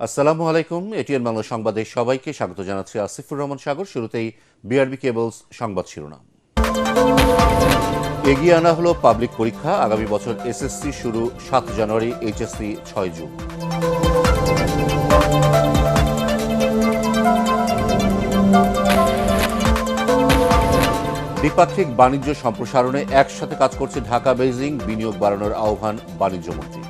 আসসালামু আলাইকুম। এটিএন বাংলা সংবাদে সবাইকে স্বাগত জানাচ্ছি আসিফুর রহমান সাগর। শুরুতেই বিআরবি কেবলস সংবাদ শিরোনাম। এগিয়ে আনা হলো পাবলিক পরীক্ষা। আগামী বছর এসএসসি শুরু ৭ জানুয়ারি, এইচএসসি ৬ জুন। দ্বিপাক্ষিক বাণিজ্য সম্প্রসারণে একসাথে কাজ করছে ঢাকা বেইজিং, বিনিয়োগ বাড়ানোর আহ্বান বাণিজ্যমন্ত্রী।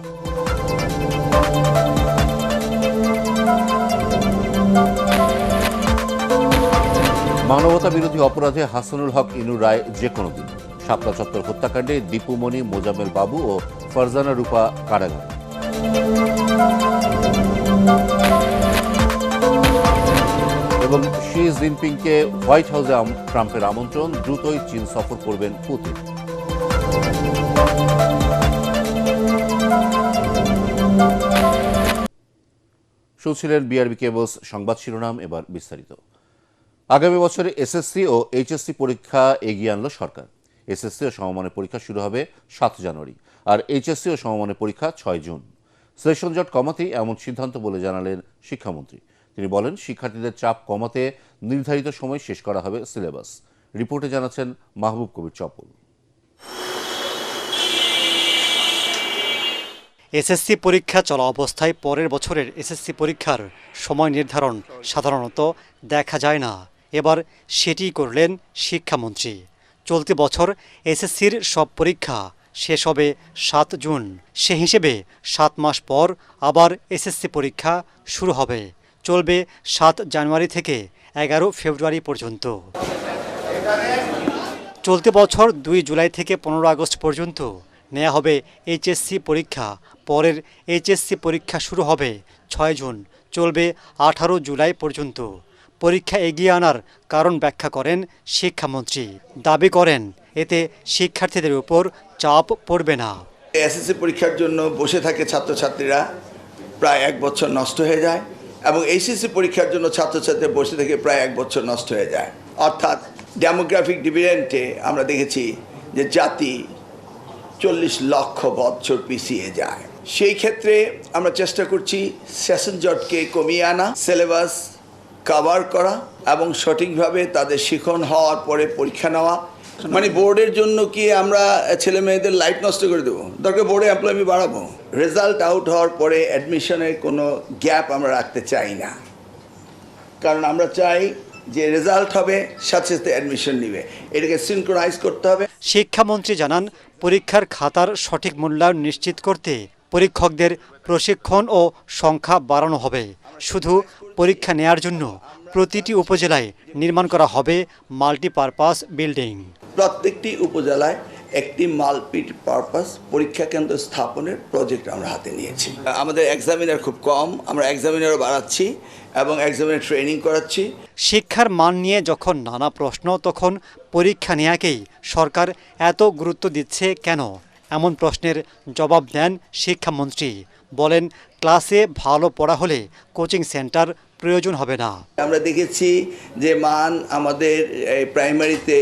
মানবতা বিরোধী অপরাধে হাসানুল হক ইনুর রায় যে কোনো দিন। শাপলা চত্বর হত্যাকাণ্ডে দীপুমণি, মোজাম্মেল বাবু ও ফারজানা রূপা কারাগারে। এবং শি জিনপিংকে হোয়াইট হাউসে ট্রাম্পের আমন্ত্রণ, দ্রুতই চীন সফর করবেন পুতিন। শুনছিলেন বিআরবি কেবলস সংবাদ শিরোনাম, এবার বিস্তারিত। আগামী বছরে এসএসসি ও এইচএসসি পরীক্ষা এগিয়ে আনল সরকার। এসএসসি ও সমমানের পরীক্ষা শুরু হবে ৭ জানুয়ারি, আর এইচএসসি ও সমমানের পরীক্ষা ৬ জুন। সেশন জট কমাতেই এমন সিদ্ধান্ত বলে জানালেন শিক্ষামন্ত্রী। তিনি বলেন, শিক্ষার্থীদের চাপ কমাতে নির্ধারিত সময় শেষ করা হবে সিলেবাস। রিপোর্টে জানাচ্ছেন মাহবুব কবির চপল। এসএসসি পরীক্ষা চলা অবস্থায় পরের বছরের এসএসসি পরীক্ষার সময় নির্ধারণ সাধারণত দেখা যায় না। এবার সেটিই করলেন শিক্ষামন্ত্রী। চলতি বছর এসএসসির সব পরীক্ষা শেষ হবে ৭ জুন। সে হিসেবে ৭ মাস পর আবার এসএসসি পরীক্ষা শুরু হবে। চলবে ৭ জানুয়ারি থেকে ১১ ফেব্রুয়ারি পর্যন্ত। চলতি বছর ২ জুলাই থেকে ১৫ আগস্ট পর্যন্ত নেওয়া হবে এইচএসসি পরীক্ষা। পরের এইচএসসি পরীক্ষা শুরু হবে ৬ জুন, চলবে ১৮ জুলাই পর্যন্ত। পরীক্ষা এগিয়ে আনার কারণ ব্যাখ্যা করেন শিক্ষামন্ত্রী। দাবি করেন, এতে শিক্ষার্থীদের উপর চাপ পড়বে না। এসএসসি পরীক্ষার জন্য বসে থাকে ছাত্রছাত্রীরা, প্রায় ১ বছর নষ্ট হয়ে যায়, এবং এইচএসসি পরীক্ষার জন্য ছাত্রছাত্রীরা বসে থেকে প্রায় ১ বছর নষ্ট হয়ে যায়। অর্থাৎ ডেমোগ্রাফিক ডিভিডেন্টে আমরা দেখেছি যে জাতি ৪০ লক্ষ বছর পিছিয়ে যায়। সেই ক্ষেত্রে আমরা চেষ্টা করছি সেশন জটকে কমিয়ে আনা, সিলেবাস কভার করা এবং সঠিকভাবে তাদের শিখন হওয়ার পরে পরীক্ষা নেওয়া। মানে বোর্ডের জন্য কি আমরা ছেলে মেয়েদের লাইফ নষ্ট করে দেবো? দরকার বোর্ডে এমপ্লয়ি বাড়াবো। রেজাল্ট আউট হওয়ার পরে অ্যাডমিশনের কোনো গ্যাপ আমরা রাখতে চাই না, কারণ আমরা চাই যে রেজাল্ট হবে সাথে সাথে অ্যাডমিশন নিবে, এটাকে সিনক্রোনাইজ করতে হবে। শিক্ষামন্ত্রী জানান, পরীক্ষার খাতার সঠিক মূল্যায়ন নিশ্চিত করতে পরীক্ষকদের প্রশিক্ষণ ও সংখ্যা বাড়ানো হবে। শুধু পরীক্ষা নেয়ার জন্য প্রতিটি উপজেলায় নির্মাণ করা হবে মাল্টিপারপাস বিল্ডিং। প্রত্যেকটি উপজেলায় একটি মাল্টিপারপাস পরীক্ষা কেন্দ্র স্থাপনের প্রজেক্ট আমরা হাতে নিয়েছি। আমাদের এক্সামিনার খুব কম, আমরা এক্সামিনারও বাড়াচ্ছি এবং এক্সামিনার ট্রেনিং করাচ্ছি। শিক্ষার মান নিয়ে যখন নানা প্রশ্ন, তখন পরীক্ষা নেয়াকেই সরকার এত গুরুত্ব দিচ্ছে কেন? এমন প্রশ্নের জবাব দেন শিক্ষামন্ত্রী। বলেন, ক্লাসে ভালো পড়া হলে কোচিং সেন্টার প্রয়োজন হবে না। আমরা দেখেছি যে মান আমাদের প্রাইমারিতে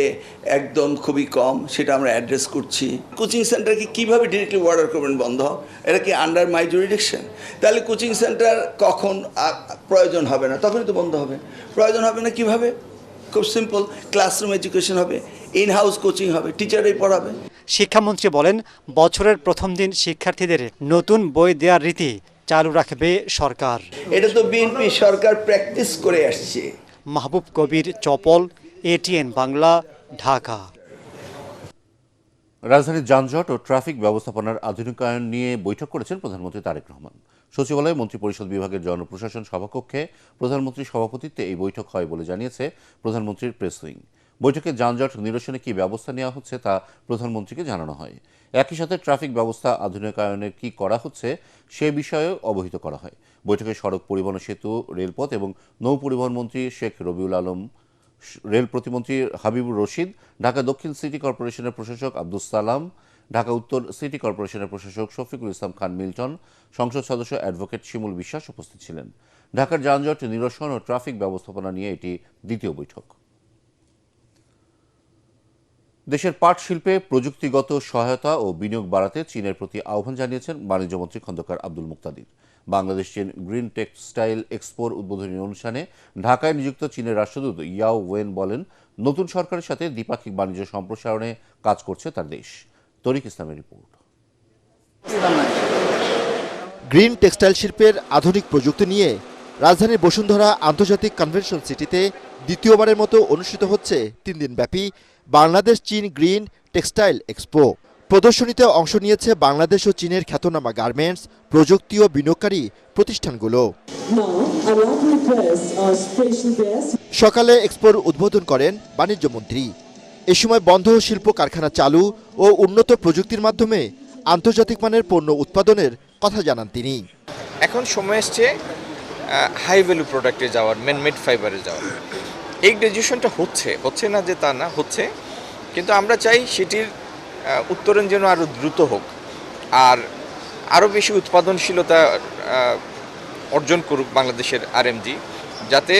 একদম খুবই কম, সেটা আমরা অ্যাড্রেস করছি। কোচিং সেন্টারকে কীভাবে ডিরেক্টলি অর্ডার করবেন বন্ধ? এটা কি আন্ডার মাই জুরিডিকশন? তাহলে কোচিং সেন্টার কখন প্রয়োজন হবে না? তখনই তো বন্ধ হবে। প্রয়োজন হবে না কিভাবে? খুব সিম্পল, ক্লাসরুম এডুকেশন হবে, ইন হাউস কোচিং হবে, টিচারই পড়াবে। শিক্ষামন্ত্রী বলেন, বছরের প্রথম দিন শিক্ষার্থীদের নতুন বই দেওয়ার রীতি চালু রাখবে সরকার। এটা তো বিএনপি সরকার প্র্যাকটিস করে আসছে। মাহবুব কবির চপল, এটিএন বাংলা, ঢাকা। রাজধানীর যানজট ও ট্রাফিক ব্যবস্থাপনার আধুনিকায়ন নিয়ে বৈঠক করেছেন প্রধানমন্ত্রী তারেক রহমান। সচিবালয়ে মন্ত্রিপরিষদ বিভাগের জনপ্রশাসন সভাকক্ষে প্রধানমন্ত্রীর সভাপতিত্বে এই বৈঠক হয় বলে জানিয়েছে প্রধানমন্ত্রীর প্রেস উইং। বৈঠকে যানজট নিরসনে কী ব্যবস্থা নেওয়া হচ্ছে তা প্রধানমন্ত্রীকে জানানো হয়। একই সাথে ট্রাফিক ব্যবস্থা আধুনিকায়নের কী করা হচ্ছে সে বিষয়েও অবহিত করা হয়। বৈঠকে সড়ক পরিবহন, সেতু, রেলপথ এবং নৌ পরিবহন মন্ত্রী শেখ রবিউল আলম, রেল প্রতিমন্ত্রী হাবিবুর রশিদ, ঢাকা দক্ষিণ সিটি কর্পোরেশনের প্রশাসক আব্দুস সালাম, ঢাকা উত্তর সিটি কর্পোরেশনের প্রশাসক শফিকুল ইসলাম খান মিল্টন, সংসদ সদস্য অ্যাডভোকেট শিমুল বিশ্বাস উপস্থিত ছিলেন। ঢাকার যানজট নিরসন ও ট্রাফিক ব্যবস্থাপনা নিয়ে এটি দ্বিতীয় বৈঠক। দেশের পাট শিল্পে প্রযুক্তিগত সহায়তা ও বিনিয়োগ বাড়াতে চীনের প্রতি আহ্বান জানিয়েছেন বাণিজ্যমন্ত্রী খন্দকার আব্দুল মুক্তাদির। বাংলাদেশ চীন গ্রিন টেক্সটাইল এক্সপোর উদ্বোধনী অনুষ্ঠানে ঢাকায় নিযুক্ত চীনের রাষ্ট্রদূত ইয়াও ওয়েন বলেন, নতুন সরকারের সাথে দ্বিপাক্ষিক বাণিজ্য সম্প্রসারণে কাজ করছে তার দেশ। তরিক ইসলামের রিপোর্ট। গ্রিন টেক্সটাইল শিল্পের আধুনিক প্রযুক্তি নিয়ে রাজধানীর বসুন্ধরা আন্তর্জাতিক কনভেনশন সিটিতে দ্বিতীয়বারের মতো অনুষ্ঠিত হচ্ছে 3 দিনব্যাপী বাংলাদেশ চীন গ্রিন টেক্সটাইল এক্সপো। প্রদর্শনীতে অংশ নিয়েছে বাংলাদেশ ও চীনের খ্যাতনামা গার্মেন্টস, প্রযুক্তি ও বিনিয়োগকারী প্রতিষ্ঠানগুলো। সকালে এক্সপোর উদ্বোধন করেন বাণিজ্যমন্ত্রী। এ সময় বন্ধ শিল্প কারখানা চালু ও উন্নত প্রযুক্তির মাধ্যমে আন্তর্জাতিক মানের পণ্য উৎপাদনের কথা জানান তিনি। এখন সময় এসছে হাই ভ্যালু প্রোডাক্টে যাওয়ার, ম্যানমেড ফাইবারে যাওয়ার। এই গ্র্যাজুয়েশনটা হচ্ছে না যে তা না, হচ্ছে, কিন্তু আমরা চাই সেটির উত্তরণ যেন আরও দ্রুত হোক আর আরও বেশি উৎপাদনশীলতা অর্জন করুক বাংলাদেশের আরএমজি, যাতে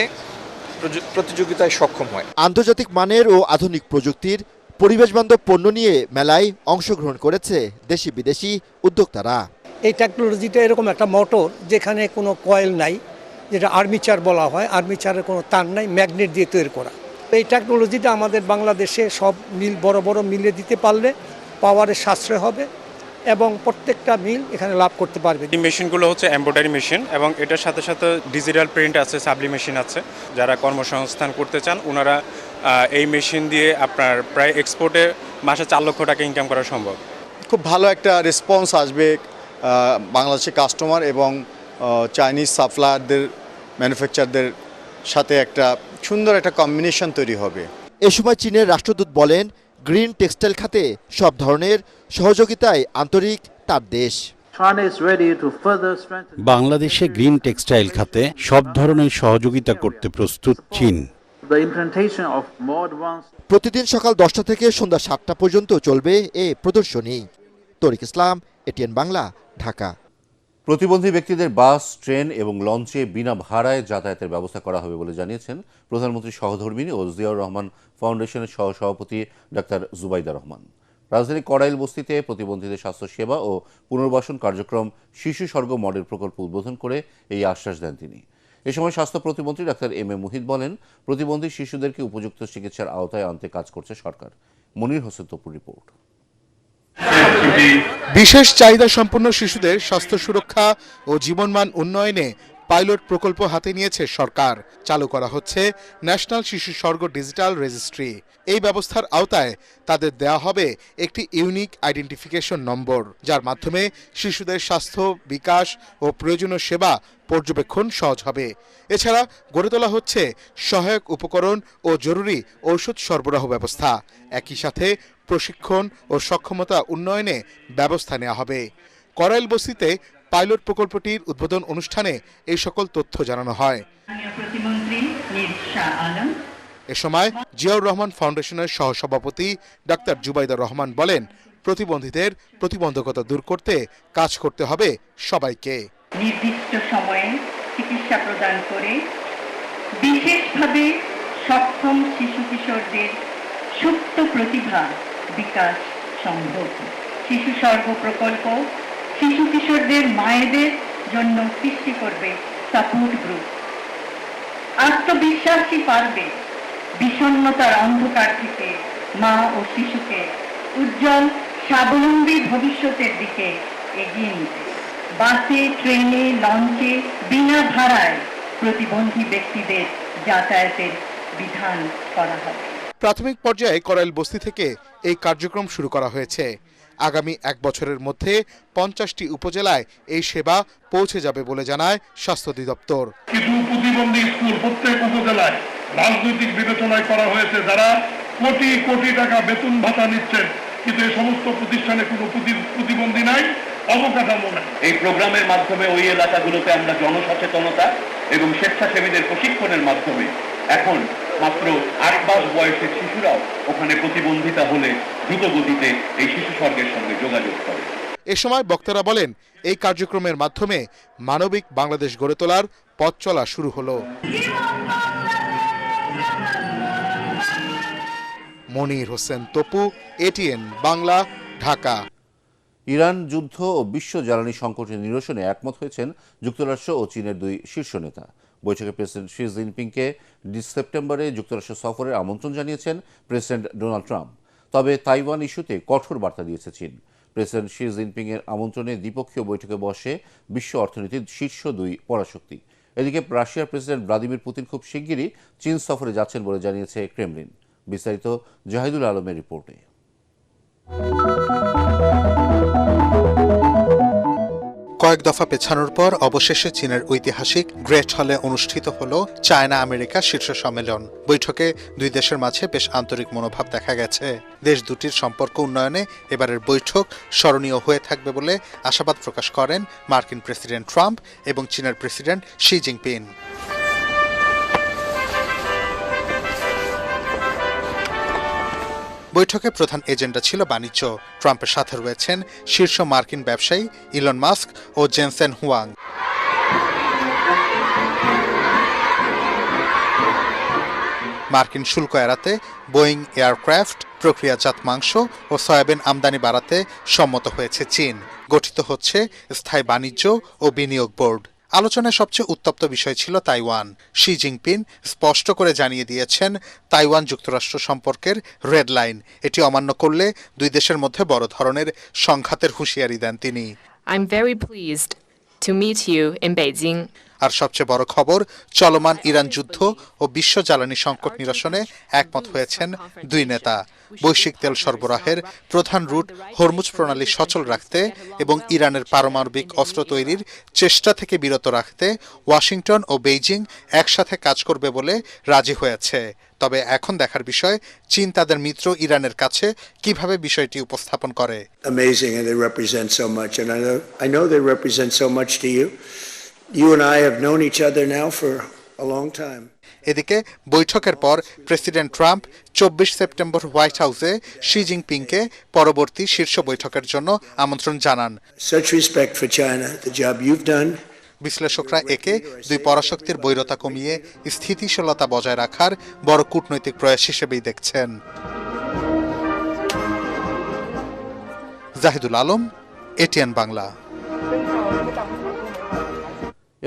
প্রতিযোগিতায় সক্ষম হয়। আন্তর্জাতিক মানের ও আধুনিক প্রযুক্তির পরিবেশবান্ধব পণ্য নিয়ে মেলায় অংশগ্রহণ করেছে দেশি বিদেশি উদ্যোক্তারা। এই টেকনোলজিটা এরকম একটা মোটর যেখানে কোনো কয়েল নাই, যেটা আর্মিচার বলা হয়, আর্মিচারের কোনো তার নাই, ম্যাগনেট দিয়ে তৈরি করা। এই টেকনোলজিটা আমাদের বাংলাদেশে সব মিল, বড় বড় মিলে দিতে পারলে পাওয়ারের সাশ্রয় হবে এবং প্রত্যেকটা মিল এখানে লাভ করতে পারবে। এই মেশিনগুলো হচ্ছে এমব্রয়ডারি মেশিন এবং এটার সাথে সাথে ডিজিটাল প্রিন্ট আছে, সাবলিমেশন আছে। যারা কর্মসংস্থান করতে চান ওনারা এই মেশিন দিয়ে আপনার প্রায় এক্সপোর্টে মাসে 4 লক্ষ টাকা ইনকাম করা সম্ভব। খুব ভালো একটা রেসপন্স আসবে বাংলাদেশের কাস্টমার এবং চাইনিজ সাপ্লায়ারদের, ম্যানুফ্যাকচারদের সাথে একটা সুন্দর একটা কম্বিনেশন তৈরি হবে। এ সময় চীনের রাষ্ট্রদূত বলেন, গ্রিন টেক্সটাইল খাতে সব ধরনের সহযোগিতায় আন্তরিক তার দেশ। বাংলাদেশে গ্রিন টেক্সটাইল খাতে সব ধরনের সহযোগিতা করতে প্রস্তুত চীন। প্রতিদিন সকাল 10টা থেকে সন্ধ্যা 7টা পর্যন্ত চলবে এ প্রদর্শনী। তরিক ইসলাম, এটিএন বাংলা, ঢাকা। প্রতিবন্ধী ব্যক্তিদের বাস, ট্রেন এবং লঞ্চে বিনা ভাড়ায় যাতায়াতের ব্যবস্থা করা হবে বলে জানিয়েছেন প্রধানমন্ত্রী সহধর্মিণী ও জিয়াউর রহমান ফাউন্ডেশনের সহসভাপতি ডাক্তার জুবাইদা রহমান। রাজধানী কড়াইল বস্তিতে প্রতিবন্ধীদের স্বাস্থ্যসেবা ও পুনর্বাসন কার্যক্রম শিশু স্বর্গ মডেল প্রকল্প উদ্বোধন করে এই আশ্বাস দেন তিনি। এ সময় স্বাস্থ্য প্রতিমন্ত্রী ডাক্তার এম এ মুহিত বলেন, প্রতিবন্ধী শিশুদেরকে উপযুক্ত চিকিৎসার আওতায় আনতে কাজ করছে সরকার। মনির হোসেন তপুর রিপোর্ট। বিশেষ চাহিদা সম্পন্ন শিশুদের স্বাস্থ্য সুরক্ষা ও জীবনমান উন্নয়নে পাইলট প্রকল্প হাতে নিয়েছে সরকার। চালু করা হচ্ছে ন্যাশনাল শিশু স্বর্গ ডিজিটাল রেজিস্ট্রি। এই ব্যবস্থার আওতায় তাদের দেয়া হবে একটি ইউনিক আইডেন্টিফিকেশন নম্বর, যার মাধ্যমে শিশুদের স্বাস্থ্য, বিকাশ ও প্রয়োজনীয় সেবা পর্যবেক্ষণ সহজ হবে। এছাড়া গড়ে তোলা হচ্ছে সহায়ক উপকরণ ও জরুরি ঔষধ সরবরাহ ব্যবস্থা। একই সাথে প্রশিক্ষণ ও সক্ষমতা উন্নয়নে ব্যবস্থা নেওয়া হবে। কড়াইল বস্তিতে পাইলট প্রকল্পটির উদ্বোধন অনুষ্ঠানে এই সকল তথ্য জানানো হয়। এ সময় জিয়াউর রহমান ফাউন্ডেশনের সহসভাপতি ডাক্তার জুবাইদা রহমান বলেন, প্রতিবন্ধীদের প্রতিবন্ধকতা দূর করতে কাজ করতে হবে সবাইকে। নির্দিষ্ট সময়ে চিকিৎসা প্রদান করে বিশেষভাবে সক্ষম শিশু কিশোরদের সুপ্ত প্রতিভা বিকাশ সম্ভব। শিশু স্বর্গ প্রকল্প শিশু কিশোরদের মায়েদের জন্য সৃষ্টি করবে সাপোর্ট গ্রুপ। আত্মবিশ্বাসী পারবে বিষণ্ণতার অন্ধকার থেকে মা ও শিশুকে উজ্জ্বল স্বাবলম্বী ভবিষ্যতের দিকে এগিয়ে নিতে। বাসে, ট্রেনে, লঞ্চে বিনা ভাড়ায় প্রতিবন্ধী ব্যক্তিদের যাতায়াতের বিধান করা হবে। প্রাথমিক পর্যায়ে কড়াইল বস্তি থেকে এই কার্যক্রম শুরু করা হয়েছে। আগামী 1 বছরের মধ্যে 50টি উপজেলায় এই সেবা পৌঁছে যাবে বলে জানায় স্বাস্থ্য অধিদপ্তর। কিছু প্রতিবন্ধী স্কুল প্রত্যেক উপজেলায় রাজনৈতিক বিবেচনায় করা হয়েছে, যারা কোটি কোটি টাকা বেতন ভাতা নিচ্ছেন, কিন্তু এই সমস্ত প্রতিষ্ঠানে কোনো প্রতিবন্ধী নাই, অবকাঠামো নাই। এই প্রোগ্রামের মাধ্যমে ওই এলাকাগুলোতে আমরা জনসচেতনতা এবং স্বেচ্ছাসেবীদের প্রশিক্ষণের মাধ্যমে এখন মাত্র 8 মাস বয়সের শিশুরাও ওখানে প্রতিবন্ধিতা হলে দ্রুত গতিতে এই শিশু স্বর্গের সঙ্গে যোগাযোগ করে। এ সময় বক্তারা বলেন, এই কার্যক্রমের মাধ্যমে মানবিক বাংলাদেশ গড়ে তোলার পথ চলা শুরু হলো। মনির হোসেন তপু, এটিএন বাংলা, ঢাকা। ইরান যুদ্ধ ও বিশ্ব জ্বালানি সংকটের নিরসনে একমত হয়েছেন যুক্তরাষ্ট্র ও চীনের দুই শীর্ষ নেতা। বৈঠকে প্রেসিডেন্ট শি জিনপিংকে সেপ্টেম্বরে যুক্তরাষ্ট্র সফরের আমন্ত্রণ জানিয়েছেন প্রেসিডেন্ট ডোনাল্ড ট্রাম্প। তবে তাইওয়ান ইস্যুতে কঠোর বার্তা দিয়েছে চীন। প্রেসিডেন্ট শি জিনপিংয়ের আমন্ত্রণে দ্বিপক্ষীয় বৈঠকে বসে বিশ্ব অর্থনীতির শীর্ষ দুই পরাশক্তি। এদিকে রাশিয়ার প্রেসিডেন্ট ভ্লাদিমির পুতিন খুব শিগগিরই চীন সফরে যাচ্ছেন বলে জানিয়েছে ক্রেমলিন। বিস্তারিত জাহিদুল আলমের রিপোর্টে। কয়েক দফা পেছানোর পর অবশেষে চীনের ঐতিহাসিক গ্রেট হলে অনুষ্ঠিত হল চায়না আমেরিকা শীর্ষ সম্মেলন। বৈঠকে দুই দেশের মাঝে বেশ আন্তরিক মনোভাব দেখা গেছে। দেশ দুটির সম্পর্ক উন্নয়নে এবারের বৈঠক স্মরণীয় হয়ে থাকবে বলে আশাবাদ প্রকাশ করেন মার্কিন প্রেসিডেন্ট ট্রাম্প এবং চীনের প্রেসিডেন্ট শি জিনপিং। বৈঠকে প্রধান এজেন্ডা ছিল বাণিজ্য। ট্রাম্পের সাথে রয়েছেন শীর্ষ মার্কিন ব্যবসায়ী ইলন মাস্ক ও জেনসেন হুয়াং। মার্কিন শুল্ক এড়াতে বোয়িং এয়ারক্রাফট, প্রক্রিয়াজাত মাংস ও সয়াবিন আমদানি বাড়াতে সম্মত হয়েছে চীন। গঠিত হচ্ছে স্থায়ী বাণিজ্য ও বিনিয়োগ বোর্ড। আলোচনায় সবচেয়ে উত্তপ্ত বিষয় ছিল তাইওয়ান। শি জিনপিং স্পষ্ট করে জানিয়ে দিয়েছেন তাইওয়ান যুক্তরাষ্ট্র সম্পর্কের রেড লাইন। এটি অমান্য করলে দুই দেশের মধ্যে বড় ধরনের সংঘাতের হুঁশিয়ারি দেন তিনি। I'm very pleased to meet you in Beijing. আর সবচেয়ে বড় খবর, চলমান ইরান যুদ্ধ ও বিশ্ব জ্বালানি সংকট নিরসনে একমত হয়েছেন দুই নেতা। বৈশ্বিক তেল সরবরাহের প্রধান রুট হরমুজ প্রণালী সচল রাখতে এবং ইরানের পারমাণবিক অস্ত্র তৈরির চেষ্টা থেকে বিরত রাখতে ওয়াশিংটন ও বেইজিং একসাথে কাজ করবে বলে রাজি হয়েছে। তবে এখন দেখার বিষয় চীন তাদের মিত্র ইরানের কাছে কিভাবে বিষয়টি উপস্থাপন করে। Amazing, and they represent so much, and I know they represent so much to you. You and I have known each other now for a long time. এদিকে বৈঠকের পর প্রেসিডেন্ট ট্রাম্প 24 সেপ্টেম্বর হোয়াইট হাউসে she জিনপিংকে পরবর্তী শীর্ষ বৈঠকের জন্য আমন্ত্রণ জানান। Such respect for China, the job you've done. বিশ্লেষকরা একে দুই পরাশক্তির বৈরতা কমিয়ে স্থিতিশীলতা বজায় রাখার বড় কূটনৈতিক প্রয়াস হিসেবেই দেখছেন। জাহিদুল আলম, এটিএন বাংলা।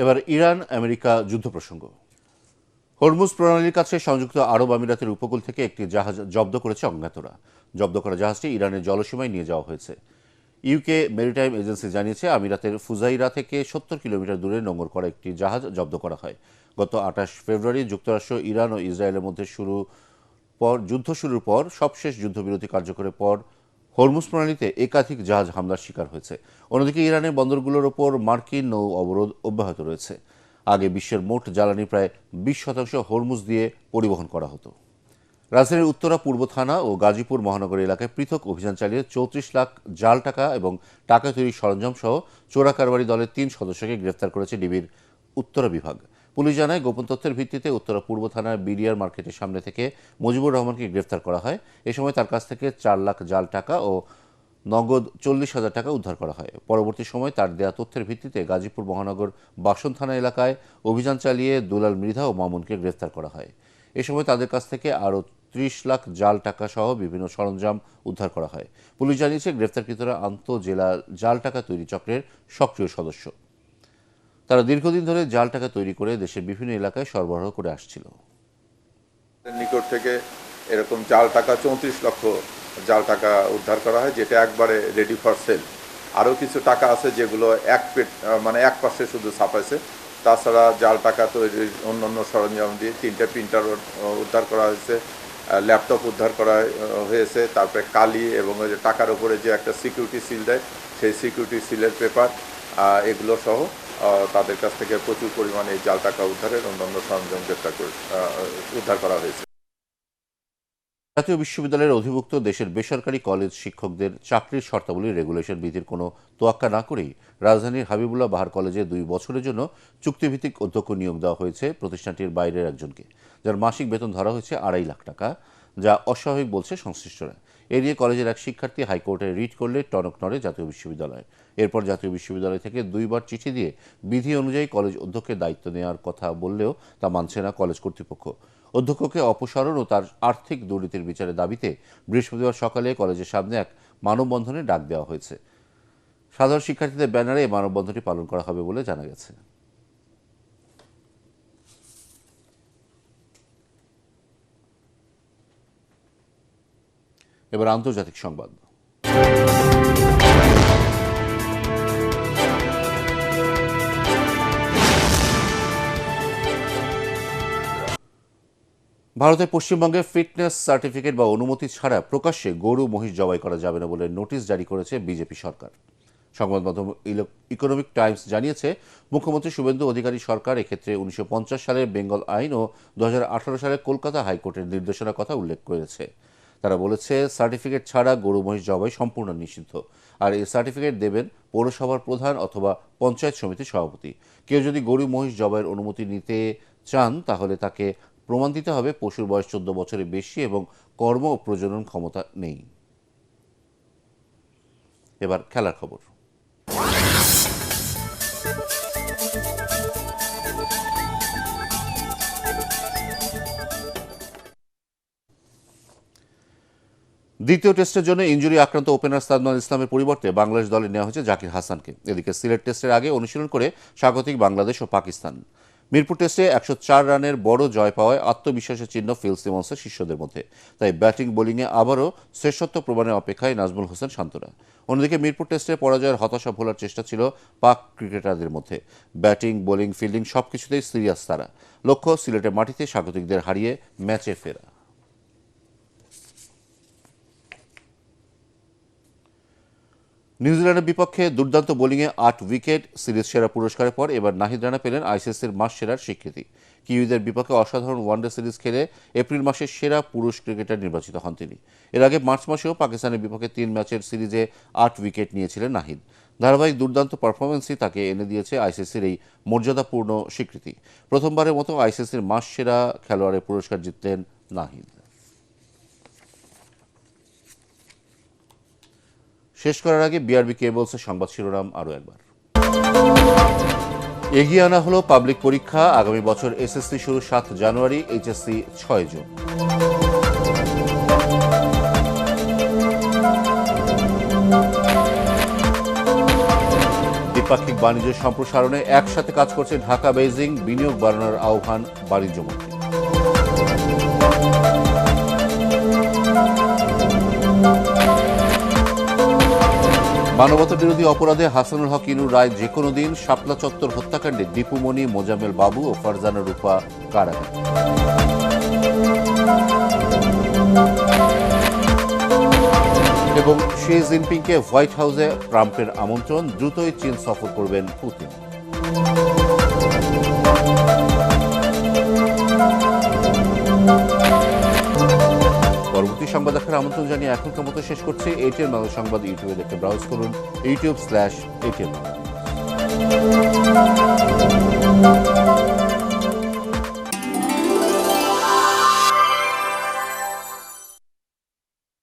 এবার ইরান আমেরিকা যুদ্ধ প্রসঙ্গ। হরমুজ প্রণালীর কাছে সংযুক্ত আরব আমিরাতের উপকূল থেকে একটি জাহাজ জব্দ করেছে অজ্ঞাতরা। জব্দ করা জাহাজটি ইরানের জলসীমায় নিয়ে যাওয়া হয়েছে। ইউকে মেরিটাইম এজেন্সি জানিয়েছে আমিরাতের ফুজাইরা থেকে 70 কিলোমিটার দূরে নোঙর করা একটি জাহাজ জব্দ করা হয়। গত 28 ফেব্রুয়ারি যুক্তরাষ্ট্র, ইরান ও ইসরায়েলের মধ্যে যুদ্ধ শুরুর পর সবশেষ যুদ্ধবিরতি কার্যকরের পর হরমুজ প্রণালীতে একাধিক জাহাজ হামলার শিকার হয়েছে। অন্যদিকে ইরানের বন্দরগুলোর ওপর মার্কিন নৌ অবরোধ অব্যাহত রয়েছে। আগে বিশ্বের মোট জ্বালানি প্রায় 20% হরমুজ দিয়ে পরিবহন করা হতো। রাজধানীর উত্তরা পূর্ব থানা ও গাজীপুর মহানগর এলাকায় পৃথক অভিযান চালিয়ে 34 লাখ জাল টাকা এবং টাকা তৈরির সরঞ্জাম সহ চোরা কারবারি দলের 3 সদস্যকে গ্রেফতার করেছে ডিবির উত্তরা বিভাগ। পুলিশ জানায়, গোপন তথ্যের ভিত্তিতে উত্তরা পূর্ব থানার বিডিআর মার্কেটের সামনে থেকে মুজিবুর রহমানকে গ্রেফতার করা হয়। এ সময় তার কাছ থেকে 4 লাখ জাল টাকা ও নগদ 40,000 টাকা উদ্ধার করা হয়। পরবর্তী সময় তার দেয়া তথ্যের ভিত্তিতে গাজীপুর মহানগর বাসন থানা এলাকায় অভিযান চালিয়ে দুলাল মৃধা ও মামুনকে গ্রেফতার করা হয়। এ সময় তাদের কাছ থেকে আরও 30 লাখ জাল টাকা সহ বিভিন্ন সরঞ্জাম উদ্ধার করা হয়। পুলিশ জানিয়েছে, গ্রেফতারকৃতরা আন্তঃজেলা জাল টাকা তৈরি চক্রের সক্রিয় সদস্য। তারা দীর্ঘদিন ধরে জাল টাকা তৈরি করে দেশের বিভিন্ন এলাকায় সরবরাহ করে আসছিল। নিকট থেকে এরকম জাল টাকা 34 লক্ষ জাল টাকা উদ্ধার করা হয়, যেটা একবারে রেডি ফর সেল। আরও কিছু টাকা আছে যেগুলো এক পাশে শুধু ছাপাইছে। তাছাড়া জাল টাকা তৈরির অন্যান্য সরঞ্জাম দিয়ে 3টে প্রিন্টার উদ্ধার করা হয়েছে, ল্যাপটপ উদ্ধার করা হয়েছে, তারপরে কালি এবং ওই যে টাকার উপরে যে একটা সিকিউরিটি সিল দেয় সেই সিকিউরিটি সিলের পেপার, এগুলো সহ তাদের কাছ থেকে প্রচুর পরিমাণে এই জাল টাকা উদ্ধারের অন্যান্য সরঞ্জাম উদ্ধার করা হয়েছে। জাতীয় বিশ্ববিদ্যালয়ের অধিভুক্ত দেশের বেসরকারি কলেজ শিক্ষকদের চাকরির শর্তাবলী রেগুলেশন বিধির কোনো তোয়াক্কা না করেই রাজধানীর হাবিবুল্লাহ বাহার কলেজে 2 বছরের জন্য চুক্তিভিত্তিক অধ্যক্ষ নিয়োগ দেওয়া হয়েছে প্রতিষ্ঠানটির বাইরের একজনকে, যার মাসিক বেতন ধরা হয়েছে 2.5 লাখ টাকা, যা অস্বাভাবিক বলছে সংশ্লিষ্টরা। এ নিয়ে কলেজের এক শিক্ষার্থী হাইকোর্টে রিট করলে টনক নড়ে জাতীয় বিশ্ববিদ্যালয়। এরপর জাতীয় বিশ্ববিদ্যালয় থেকে 2 বার চিঠি দিয়ে বিধি অনুযায়ী কলেজ অধ্যক্ষের দায়িত্ব নেওয়ার কথা বললেও তা মানছে না কলেজ কর্তৃপক্ষ। অধ্যক্ষকে অপসারণ ও তার আর্থিক দুর্নীতির বিচারের দাবিতে বৃহস্পতিবার সকালে কলেজের সামনে এক মানববন্ধনের ডাক দেওয়া হয়েছে। সাধারণ শিক্ষার্থীদের ব্যানারে এই মানববন্ধনটি পালন করা হবে বলে জানা গেছে। এবার আন্তর্জাতিক সংবাদ। ভারতের পশ্চিমবঙ্গে ফিটনেস সার্টিফিকেট বা অনুমতি ছাড়া প্রকাশ্যে গরু মহিষ জবাই করা যাবে না বলে নোটিশ জারি করেছে বিজেপি সরকার। সংবাদ মাধ্যম ইকোনমিক টাইমস জানিয়েছে, মুখ্যমন্ত্রী শুভেন্দু অধিকারী সরকার এক্ষেত্রে 1950 সালের বেঙ্গল আইন ও 2018 সালের কলকাতা হাইকোর্টের নির্দেশনার কথা উল্লেখ করেছে। তারা বলেছে, সার্টিফিকেট ছাড়া গরু মহিষ জবাই সম্পূর্ণ নিষিদ্ধ, আর এই সার্টিফিকেট দেবেন পৌরসভার প্রধান অথবা পঞ্চায়েত সমিতির সভাপতি। কেউ যদি গরু মহিষ জবাইয়ের অনুমতি নিতে চান তাহলে তাকে প্রমাণ দিতে হবে পশুর বয়স 14 বছরের বেশি এবং কর্ম ও প্রজনন ক্ষমতা নেই। এবার খেলার খবর। দ্বিতীয় টেস্টের জন্য ইনজুরি আক্রান্ত ওপেনার সাদমান ইসলামের পরিবর্তে বাংলাদেশ দলে নেওয়া হয়েছে জাকির হাসানকে। এদিকে সিলেট টেস্টের আগে অনুশীলন করে স্বাগতিক বাংলাদেশ ও পাকিস্তান। মিরপুর টেস্টে 104 রানের বড় জয় পাওয়ায় আত্মবিশ্বাসের চিহ্ন ফিল সিমন্সের শিষ্যদের মধ্যে। তাই ব্যাটিং বোলিংয়ে আবারও শ্রেষ্ঠত্ব প্রমাণের অপেক্ষায় নাজমুল হোসেন শান্তরা। অন্যদিকে মিরপুর টেস্টে পরাজয়ের হতাশা ভোলার চেষ্টা ছিল পাক ক্রিকেটারদের মধ্যে। ব্যাটিং, বোলিং, ফিল্ডিং সবকিছুতেই সিরিয়াস তারা। লক্ষ্য সিলেটের মাটিতে স্বাগতিকদের হারিয়ে ম্যাচে ফেরা। নিউজিল্যান্ডের বিপক্ষে দুর্দান্ত বোলিংয়ে 8 উইকেট, সিরিজ সেরা পুরস্কারের পর এবার নাহিদ রানা পেলেন আইসিসির মাস সেরার স্বীকৃতি। কিউইদের বিপক্ষে অসাধারণ ওয়ানডে সিরিজ খেলে এপ্রিল মাসে সেরা পুরুষ ক্রিকেটার নির্বাচিত হন তিনি। এর আগে মার্চ মাসেও পাকিস্তানের বিপক্ষে 3 ম্যাচের সিরিজে 8 উইকেট নিয়েছিলেন নাহিদ। ধারাবাহিক দুর্দান্ত পারফরমেন্সই তাকে এনে দিয়েছে আইসিসির এই মর্যাদাপূর্ণ স্বীকৃতি। প্রথমবারের মতো আইসিসির মাস সেরা খেলোয়াড়ের পুরস্কার জিতলেন নাহিদ। শেষ করার আগে বিআরবি কেবলসের সংবাদ শিরোনাম আরও একবার। এগিয়ে আনা হলো পাবলিক পরীক্ষা, আগামী বছর এসএসসি শুরু 7 জানুয়ারি, এইচএসসি 6 জুন। দ্বিপাক্ষিক বাণিজ্য সম্প্রসারণে একসাথে কাজ করছে ঢাকা বেইজিং, বিনিয়োগ বাড়ানোর আহ্বান বাণিজ্যমন্ত্রী। মানবতা বিরোধী অপরাধে হাসানুল হক ইনুর রায় যে কোনো দিন। শাপলা চত্বর হত্যাকাণ্ডে দীপুমণি, মোজাম্মেল বাবু ও ফারজানা রূপা কারাগারে। এবং শি জিনপিংকে হোয়াইট হাউসে ট্রাম্পের আমন্ত্রণ, দ্রুতই চীন সফর করবেন পুতিন। পরবর্তী সংবাদ দেখার আমন্ত্রণ জানিয়ে এখনকার মতো শেষ করছে এটিএন বাংলা সংবাদ। ইউটিউবে দেখতে ব্রাউজ করুন youtube/ATN।